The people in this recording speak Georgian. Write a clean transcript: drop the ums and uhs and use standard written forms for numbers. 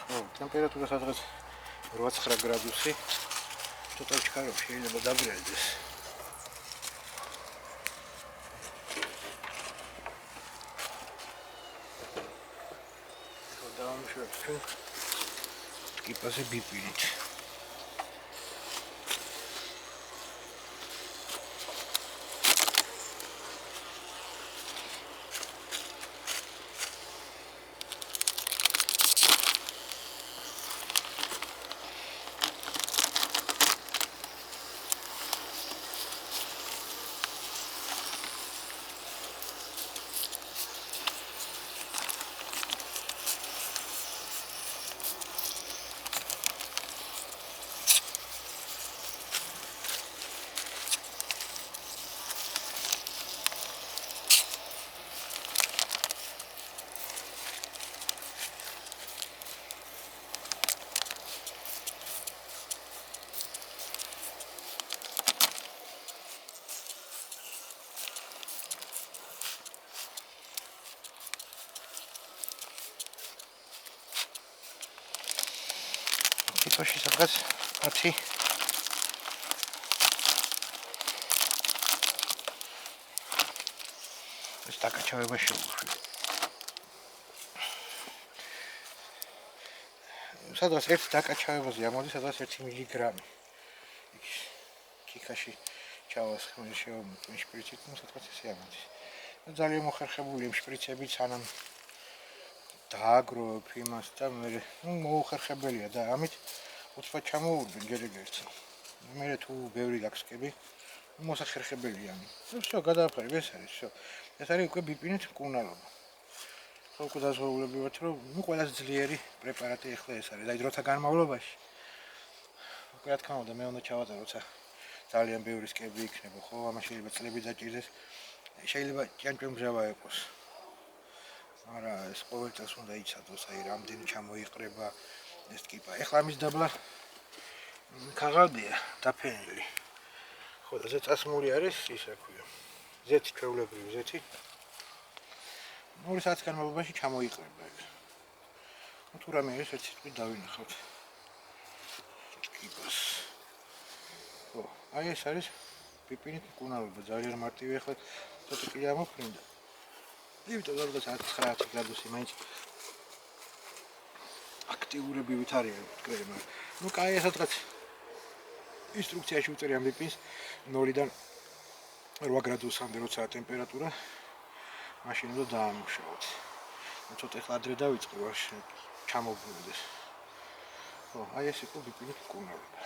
ხო, ტემპერატურა სადღაც 8-9 გრადუსი. ცოტა ჩქარო შეიძლება დაბრუნდეს. დავამშვენებ ტკიპაზე ბიპინით. ტიპაში სადღაც 10 ეს დაკაჩავება შეუშვი. სადღაც ერთ დაკაჩავებაზე ამოდის სადღაც 1 მილიგრამი. კიქაში ჩავას ხმელი შევამოწმე შპრიცით, სადღაც ესე ამოდის. ძალიან მოხერხებული იმ შპრიცებით, სანამ დააგროვებ იმას და მე მოუხერხებელია და ამით უცბად ჩამოურბენ ჯერეგერთი. მე თუ ბევრი ლაქსკები მოსახერხებელია. всё, გადააფარებ, ეს არის, всё. ეს არის უკვე ბიპინით მკურნალობა. ხოლმე დაზღვეულებრივად რომ ყველაზე ძლიერი პრეპარატი ახლა ეს არის. და დროთა განმავლობაში უკვე რა თქმა უნდა მე უნდა ჩავატარო, როცა ძალიან ბევრი სკები იქნება, ხო, ამას შეიძლება წლები დაჭირდეს. შეიძლება ჭიანჭვემჟავა იყოს. არა, ეს ყოველ წელს უნდა იცადოს, აი რამდენი ჩამოიყრება ეს ტკიპა. ეხლა ამის დაბლა ქაღალდია დაფენილი. ხო, და ზეწასმული არის, ისე ქვია. ზეთი ჩვეულებრივი ზეთი. 2 საათის განმავლობაში ჩამოიყრება ეს. თუ რამე არის ერთი თვით დავინახავთ. ტკიპას. ხო, აი ეს არის ბიპინით მკურნალობა, ძალიან მარტივი ახლა ცოტა კი ამოფრინდა. იმიტომ რომ 9 გრადუსი მაინც აქტიურებივით არის მტკნარი, მაგრამ კაი სადღაც ინსტრუქციაში უწერი ამ ბიპინს 0-დან 8 გრადუსამდე როცა ტემპერატურა მაშინ უნდა დაამუშავოთ. ცოტა ახლა ადრე დავიწყე ვარ ჩამობრუნდეს. ხო, აი ეს იყო ბიპინით მკურნალობა.